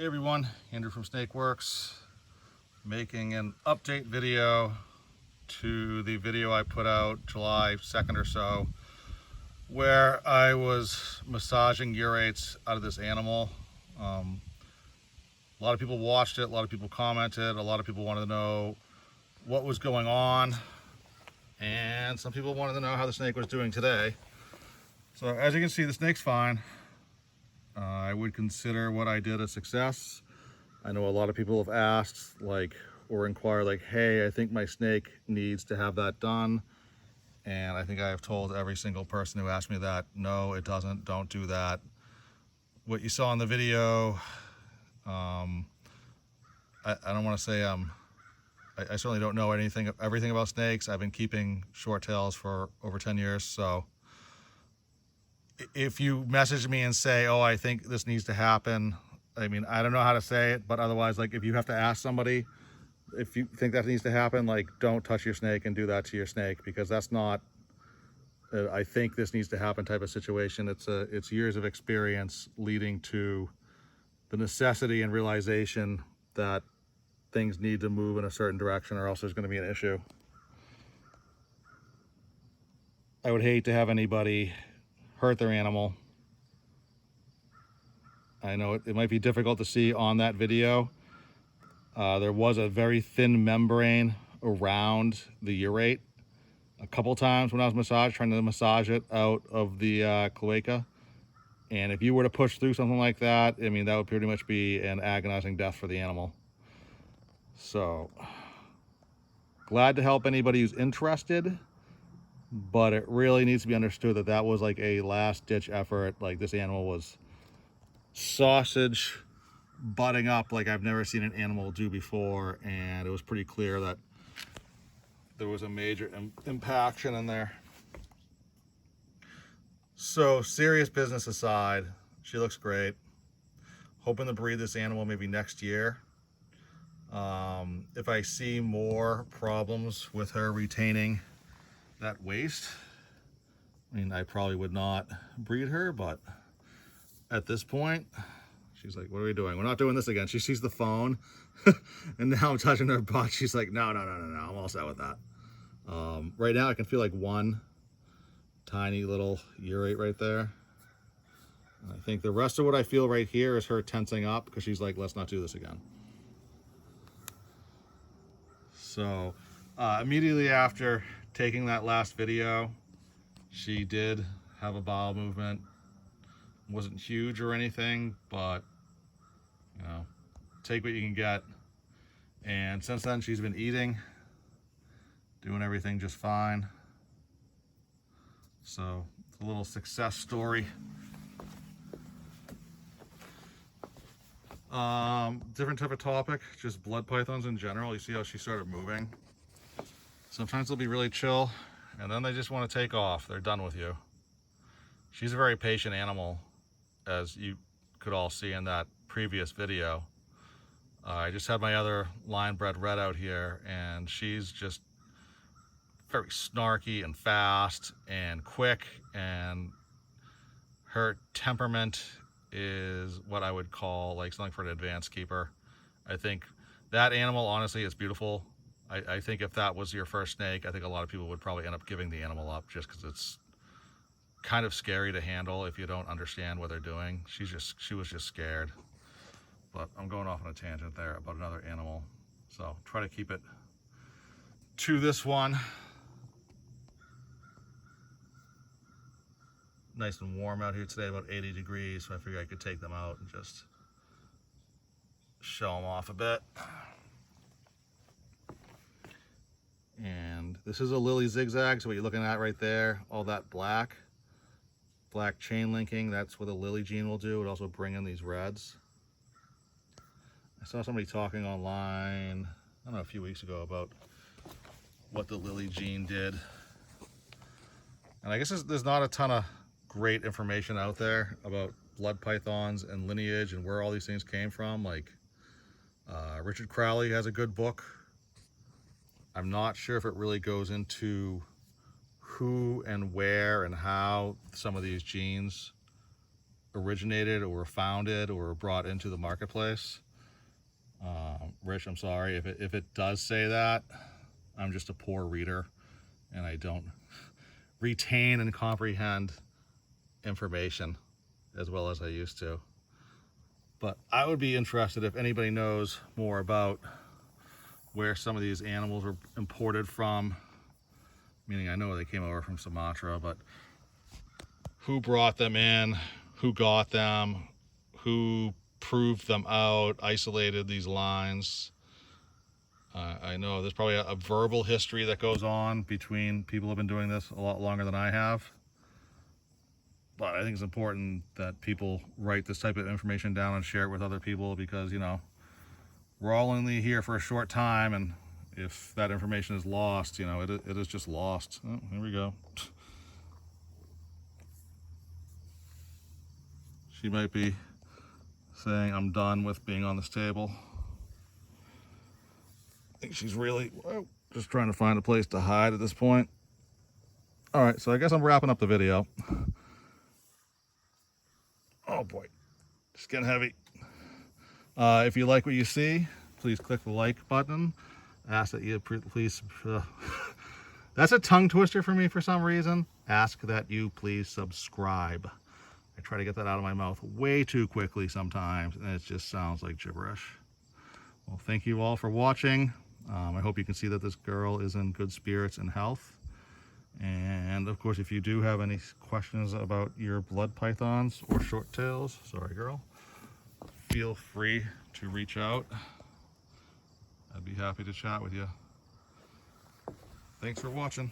Hey everyone, Andrew from SnakeWerks, making an update video to the video I put out July 2nd or so, where I was massaging urates out of this animal. A lot of people watched it, a lot of people commented, a lot of people wanted to know what was going on, and some people wanted to know how the snake was doing today. So as you can see, the snake's fine. I would consider what I did a success. I know a lot of people have asked or inquired hey, I think my snake needs to have that done. And I think I have told every single person who asked me that, no, it doesn't, don't do that. What you saw in the video, I don't want to say I certainly don't know everything about snakes. I've been keeping short tails for over 10 years. So if you message me and say, oh, I think this needs to happen, I mean, I don't know how to say it, but otherwise, if you have to ask somebody, if you think that needs to happen, don't touch your snake and do that to your snake, because that's not, I think this needs to happen type of situation. It's years of experience leading to the necessity and realization that things need to move in a certain direction, or else there's going to be an issue. I would hate to have anybody hurt their animal. I know it might be difficult to see on that video. There was a very thin membrane around the urate a couple times when I was trying to massage it out of the cloaca. And if you were to push through something like that, I mean, that would pretty much be an agonizing death for the animal. So, glad to help anybody who's interested, but it really needs to be understood that that was a last-ditch effort. This animal was sausage butting up like I've never seen an animal do before, and it was pretty clear that there was a major impaction in there. So serious business aside, she looks great. Hoping to breed this animal maybe next year. If I see more problems with her retaining that waist, I mean, I probably would not breed her, but at this point, she's like, what are we doing? We're not doing this again. She sees the phone and now I'm touching her butt. She's like, no, I'm all set with that. Right now I can feel one tiny little urate right there. And I think the rest of what I feel right here is her tensing up because she's like, let's not do this again. So immediately after taking that last video, she did have a bowel movement. It wasn't huge or anything, but take what you can get. And since then she's been eating, doing everything just fine. So it's a little success story. Different type of topic, just blood pythons in general. You see how she started moving? Sometimes they'll be really chill and then they just want to take off. They're done with you. She's a very patient animal, as you could all see in that previous video. I just had my other line bred red out here, and she's just very snarky and fast and quick, and her temperament is what I would call something for an advanced keeper. I think that animal, honestly, is beautiful. I think if that was your first snake, I think a lot of people would probably end up giving the animal up just because it's kind of scary to handle if you don't understand what they're doing. She was just scared. But I'm going off on a tangent there about another animal. So try to keep it to this one. Nice and warm out here today, about 80 degrees. So I figured I could take them out and just show them off a bit. And this is a lily zigzag. So what you're looking at right there, all that black chain linking, that's what the lily gene will do. It also bring in these reds. I saw somebody talking online, I don't know, a few weeks ago about what the lily gene did. And I guess there's not a ton of great information out there about blood pythons and lineage and where all these things came from. Richard Crowley has a good book. I'm not sure if it really goes into who and where and how some of these genes originated or were founded or were brought into the marketplace. Rich, I'm sorry if it does say that. I'm just a poor reader and I don't retain and comprehend information as well as I used to. But I would be interested if anybody knows more about where some of these animals were imported from. Meaning I know they came over from Sumatra, but who brought them in, who got them, who proved them out, isolated these lines. I know there's probably a verbal history that goes on between people who have been doing this a lot longer than I have. But I think it's important that people write this type of information down and share it with other people because, you know, we're all only here for a short time, and if that information is lost, you know, it is just lost. Oh, here we go. She might be saying, I'm done with being on this table. I think she's really just trying to find a place to hide at this point. All right, so I guess I'm wrapping up the video. Oh boy, it's getting heavy. If you like what you see, please click the like button. Ask that you please, that's a tongue twister for me for some reason. Ask that you please subscribe. I try to get that out of my mouth way too quickly sometimes, and it just sounds like gibberish. Well, thank you all for watching. I hope you can see that this girl is in good spirits and health. And of course, if you do have any questions about your blood pythons or short tails, sorry girl, feel free to reach out. I'd be happy to chat with you. Thanks for watching.